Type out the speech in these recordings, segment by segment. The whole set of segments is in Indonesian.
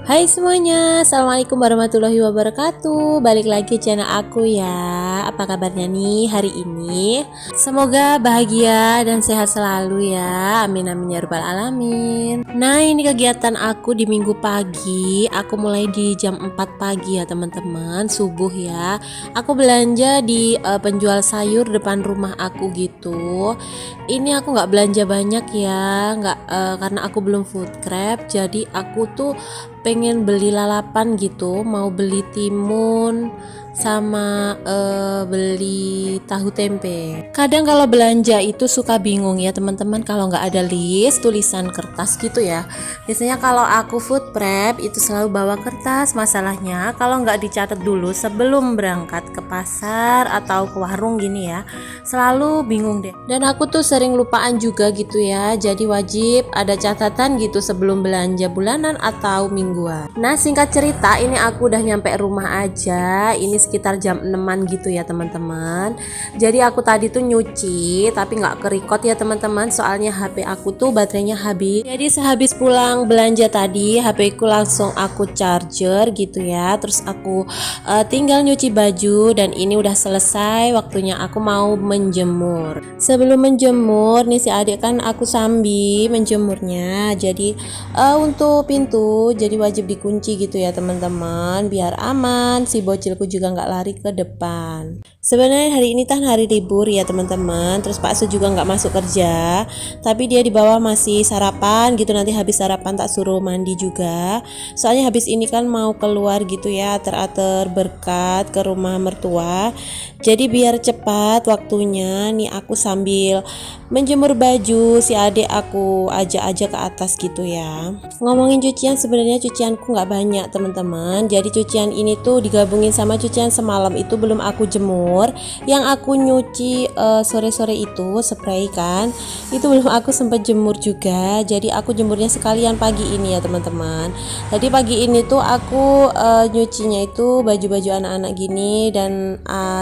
Hai semuanya, Assalamualaikum warahmatullahi wabarakatuh. Balik lagi channel aku ya. Apa kabarnya nih hari ini? Semoga bahagia dan sehat selalu ya. Amin amin ya rabbal alamin. Nah, ini kegiatan aku di minggu pagi. Aku mulai di jam 4 pagi ya teman-teman, subuh ya. Aku belanja di penjual sayur depan rumah aku gitu. Ini aku nggak belanja banyak ya, nggak karena aku belum food crep. Jadi aku tuh pengen beli lalapan gitu, mau beli timun sama beli tahu tempe. Kadang kalau belanja itu suka bingung ya teman-teman, kalau nggak ada list tulisan kertas gitu ya. Biasanya kalau aku food prep itu selalu bawa kertas. Masalahnya kalau nggak dicatat dulu sebelum berangkat ke pasar atau ke warung gini ya, selalu bingung deh. Dan aku tuh sering lupaan juga gitu ya, jadi wajib ada catatan gitu sebelum belanja bulanan atau mingguan. Nah, singkat cerita ini aku udah nyampe rumah aja. Ini sekitar jam 6-an gitu ya teman-teman. Jadi aku tadi tuh nyuci tapi nggak ke-record ya teman-teman, soalnya HP aku tuh baterainya habis. Jadi sehabis pulang belanja tadi, HP ku langsung aku charger gitu ya. Terus aku tinggal nyuci baju dan ini udah selesai, waktunya aku mau menjemur. Sebelum menjemur nih si adik kan aku sambil menjemurnya. Jadi untuk pintu jadi wajib dikunci gitu ya teman-teman, biar aman, si bocilku juga nggak lari ke depan. Sebenarnya hari ini kan hari libur ya teman-teman, terus Pak Su juga nggak masuk kerja, tapi dia di bawah masih sarapan gitu. Nanti habis sarapan tak suruh mandi juga, soalnya habis ini kan mau keluar gitu ya, ater-ater berkat ke rumah mertua. Jadi biar cepat waktunya nih aku sambil menjemur baju, si adik aku ajak-ajak ke atas gitu ya. Ngomongin cucian, sebenarnya cucianku nggak banyak teman-teman. Jadi cucian ini tuh digabungin sama cucian semalam itu belum aku jemur. Yang aku nyuci sore-sore itu spray kan, itu belum aku sempat jemur juga. Jadi aku jemurnya sekalian pagi ini ya teman-teman. Tadi pagi ini tuh aku nyucinya itu baju-baju anak-anak gini dan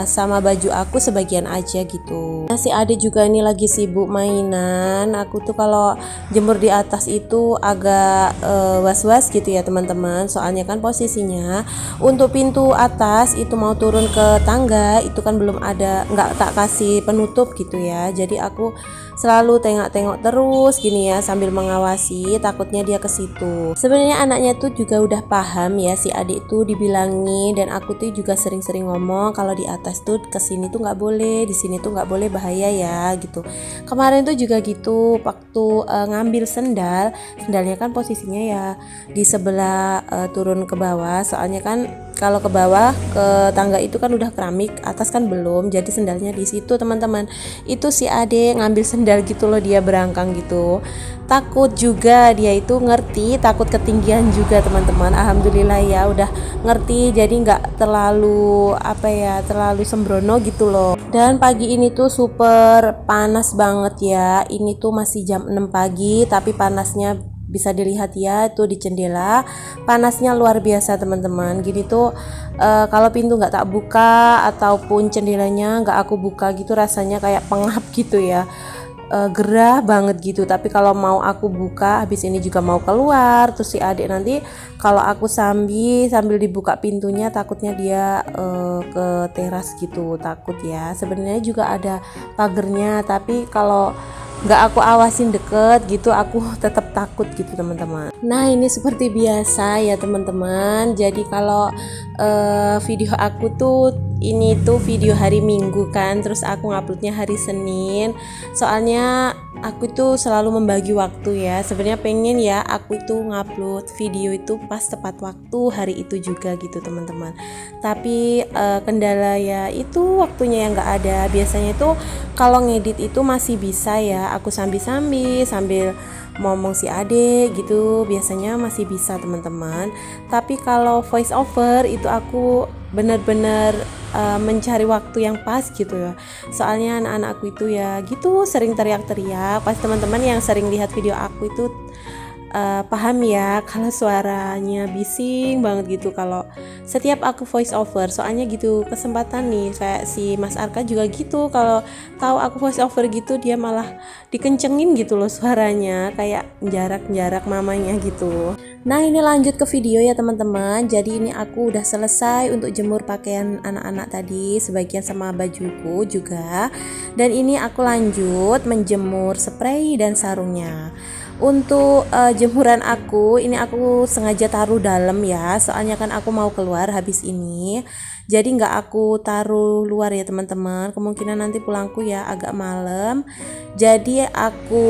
sama baju aku sebagian aja gitu. Nah, si adik juga ini lagi sibuk mainan. Aku tuh kalau jemur di atas itu agak was-was gitu ya teman-teman, soalnya kan posisinya untuk pintu atas itu mau turun ke tangga itu kan belum ada, nggak tak kasih penutup gitu ya. Jadi aku selalu tengok-tengok terus gini ya sambil mengawasi, takutnya dia ke situ. Sebenarnya anaknya tuh juga udah paham ya, si adik tuh dibilangin, dan aku tuh juga sering-sering ngomong kalau di atas tuh kesini tuh nggak boleh, di sini tuh nggak boleh, bahaya ya gitu. Kemarin tuh juga gitu, waktu ngambil sendalnya kan posisinya ya di sebelah turun ke bawah, soalnya kan kalau ke bawah ke tangga itu kan udah keramik, atas kan belum, jadi sendalnya di situ teman-teman. Itu si ade ngambil sendal gitu loh, dia berangkang gitu. Takut juga dia itu, ngerti, takut ketinggian juga teman-teman. Alhamdulillah ya udah ngerti, jadi nggak terlalu terlalu sembrono gitu loh. Dan pagi ini tuh super panas banget ya. Ini tuh masih jam 6 pagi tapi panasnya bisa dilihat ya tuh di jendela, panasnya luar biasa teman-teman. Gini tuh kalau pintu nggak tak buka ataupun jendelanya nggak aku buka gitu, rasanya kayak pengap gitu ya, gerah banget gitu. Tapi kalau mau aku buka, habis ini juga mau keluar, terus si adik nanti kalau aku sambil dibuka pintunya takutnya dia ke teras gitu, takut ya. Sebenarnya juga ada pagernya, tapi kalau nggak aku awasin deket gitu aku tetap takut gitu teman-teman. Nah, ini seperti biasa ya teman-teman. Jadi kalau video aku tuh ini tuh video hari Minggu kan, terus aku nguploadnya hari Senin, soalnya aku tuh selalu membagi waktu ya. Sebenarnya pengen ya aku itu ngupload video itu pas tepat waktu hari itu juga gitu teman-teman, tapi kendala ya itu waktunya yang nggak ada. Biasanya itu kalau ngedit itu masih bisa ya, aku sambil ngomong si ade gitu, biasanya masih bisa teman-teman. Tapi kalau voice over itu aku benar-benar mencari waktu yang pas gitu ya, soalnya anak-anakku itu ya gitu sering teriak-teriak. Pas teman-teman yang sering lihat video aku itu paham ya kalau suaranya bising banget gitu kalau setiap aku voice over, soalnya gitu kesempatan nih kayak si Mas Arka juga gitu, kalau tahu aku voice over gitu dia malah dikencengin gitu loh suaranya kayak jarak mamanya gitu. Nah ini lanjut ke video ya teman-teman. Jadi ini aku udah selesai untuk jemur pakaian anak-anak tadi, sebagian sama bajuku juga. Dan ini aku lanjut menjemur spray dan sarungnya. Untuk jemuran aku, ini aku sengaja taruh dalam ya, soalnya kan aku mau keluar habis ini. Jadi nggak aku taruh luar ya teman-teman, kemungkinan nanti pulangku ya agak malam. Jadi aku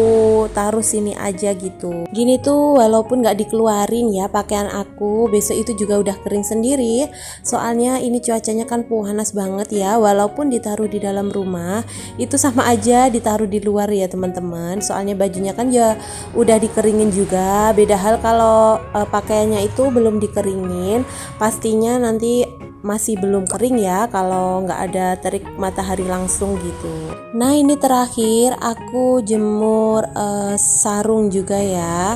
taruh sini aja gitu. Gini tuh walaupun nggak dikeluarin ya pakaian aku, besok itu juga udah kering sendiri. Soalnya ini cuacanya kan panas banget ya, walaupun ditaruh di dalam rumah itu sama aja ditaruh di luar ya teman-teman. Soalnya bajunya kan ya udah dikeringin juga. Beda hal kalau pakaiannya itu belum dikeringin, pastinya nanti masih belum kering ya kalau nggak ada terik matahari langsung gitu. Nah ini terakhir aku jemur sarung juga ya.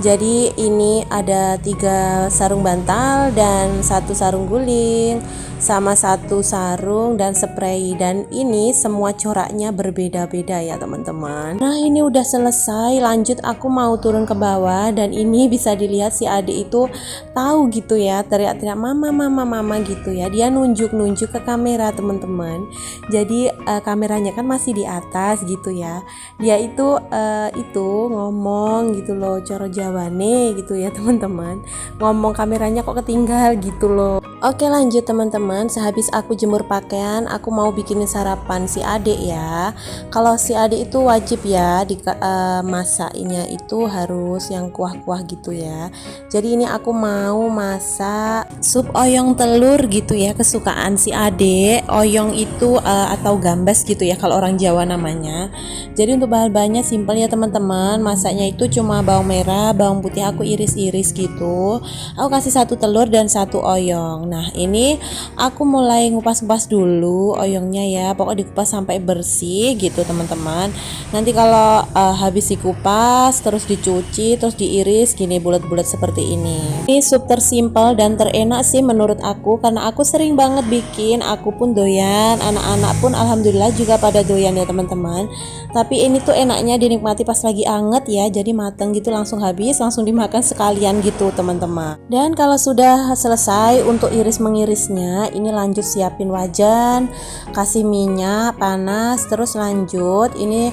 Jadi ini ada 3 sarung bantal dan 1 sarung guling sama 1 sarung dan spray, dan ini semua coraknya berbeda-beda ya teman-teman. Nah ini udah selesai, lanjut aku mau turun ke bawah, dan ini bisa dilihat si adik itu tahu gitu ya, teriak-teriak mama gitu ya, dia nunjuk ke kamera teman-teman. Jadi kameranya kan masih di atas gitu ya, dia itu ngomong gitu loh, coro jawane gitu ya teman-teman, ngomong kameranya kok ketinggal gitu loh. Oke lanjut teman-teman, sehabis aku jemur pakaian aku mau bikinin sarapan si adik ya. Kalau si adik itu wajib ya masaknya itu harus yang kuah-kuah gitu ya. Jadi ini aku mau masak sup oyong telur gitu ya, kesukaan si adik. Oyong itu atau gambas gitu ya kalau orang Jawa namanya. Jadi untuk bahan-bahannya simpel ya teman-teman, masaknya itu cuma bawang merah, bawang putih aku iris-iris gitu. Aku kasih 1 telur dan 1 oyong. Nah ini aku mulai ngupas-ngupas dulu oyongnya ya, pokoknya dikupas sampai bersih gitu teman-teman. Nanti kalau habis dikupas terus dicuci terus diiris gini bulat-bulat seperti ini. Ini sup tersimpel dan terenak sih menurut aku, karena aku sering banget bikin, aku pun doyan, anak-anak pun alhamdulillah juga pada doyan ya teman-teman. Tapi ini tuh enaknya dinikmati pas lagi anget ya, jadi mateng gitu langsung habis, langsung dimakan sekalian gitu teman-teman. Dan kalau sudah selesai untuk iris mengirisnya, ini lanjut siapin wajan, kasih minyak panas, terus lanjut ini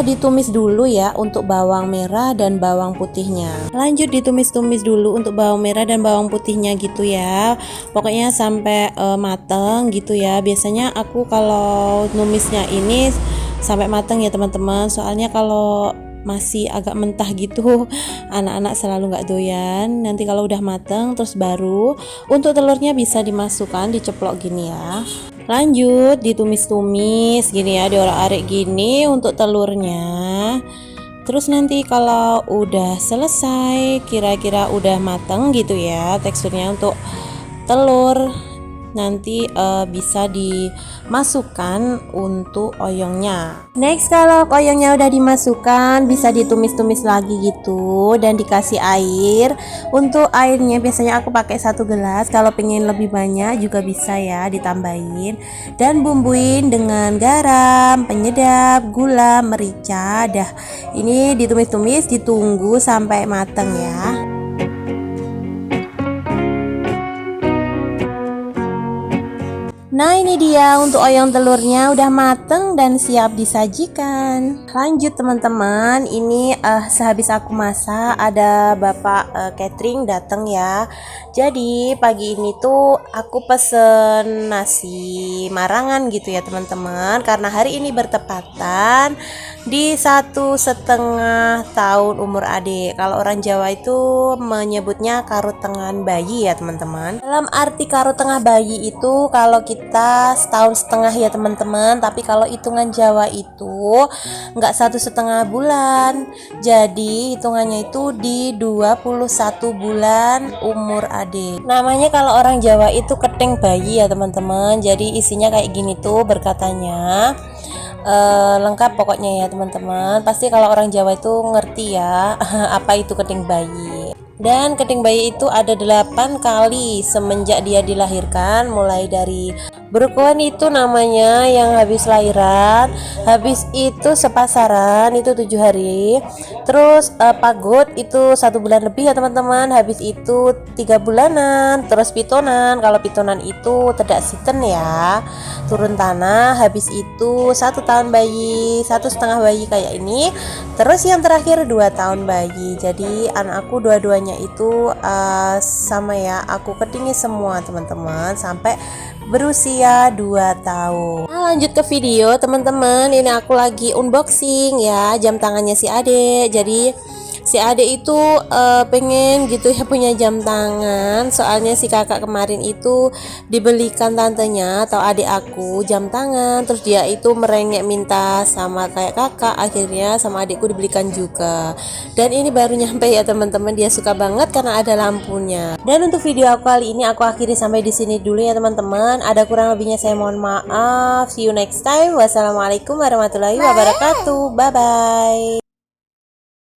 ditumis dulu ya untuk bawang merah dan bawang putihnya. Lanjut ditumis-tumis dulu untuk bawang merah dan bawang putihnya gitu ya, pokoknya sampai mateng gitu ya. Biasanya aku kalau numisnya ini sampai mateng ya teman-teman, soalnya kalau masih agak mentah gitu anak-anak selalu nggak doyan. Nanti kalau udah mateng terus baru untuk telurnya bisa dimasukkan, diceplok gini ya. Lanjut ditumis-tumis gini ya, diorak-arik gini untuk telurnya. Terus nanti kalau udah selesai, kira-kira udah mateng gitu ya teksturnya untuk telur, nanti bisa dimasukkan untuk oyongnya. Next, kalau oyongnya udah dimasukkan bisa ditumis-tumis lagi gitu dan dikasih air. Untuk airnya biasanya aku pakai 1 gelas, kalau pengen lebih banyak juga bisa ya ditambahin. Dan bumbuin dengan garam, penyedap, gula, merica. Dah ini ditumis-tumis, ditunggu sampai mateng ya. Nah ini dia untuk oyong telurnya udah mateng dan siap disajikan. Lanjut teman-teman, ini sehabis aku masak ada bapak catering datang ya. Jadi pagi ini tuh aku pesen nasi marangan gitu ya teman-teman, karena hari ini bertepatan di 1,5 tahun umur adik. Kalau orang Jawa itu menyebutnya karut tengah bayi ya teman-teman. Dalam arti karut tengah bayi itu kalau kita 1,5 tahun ya teman-teman, tapi kalau hitungan Jawa itu nggak 1,5 bulan, jadi hitungannya itu di 21 bulan umur adik. Namanya kalau orang Jawa itu keteng bayi ya teman-teman. Jadi isinya kayak gini tuh berkatanya. lengkap pokoknya ya teman-teman. Pasti kalau orang Jawa itu ngerti ya apa itu keting bayi. Dan keting bayi itu ada 8 kali semenjak dia dilahirkan, mulai dari berkuan itu namanya yang habis lahiran, habis itu sepasaran itu 7 hari, terus pagut itu 1 bulan lebih ya teman-teman, habis itu 3 bulanan, terus pitonan. Kalau pitonan itu tidak siten ya, turun tanah, habis itu 1 tahun bayi, 1,5 bayi kayak ini, terus yang terakhir 2 tahun bayi. Jadi anakku dua-duanya itu sama ya, aku ketingi semua teman-teman sampai berusia 2 tahun. Nah, lanjut ke video teman-teman. Ini aku lagi unboxing ya jam tangannya si Ade. Jadi si Ade itu pengen gitu ya punya jam tangan, soalnya si kakak kemarin itu dibelikan tantenya atau adik aku jam tangan, terus dia itu merengek minta sama kayak kakak, akhirnya sama adikku dibelikan juga. Dan ini baru nyampe ya teman-teman, dia suka banget karena ada lampunya. Dan untuk video aku kali ini aku akhiri sampai di sini dulu ya teman-teman. Ada kurang lebihnya saya mohon maaf. See you next time. Wassalamualaikum warahmatullahi wabarakatuh. Bye bye.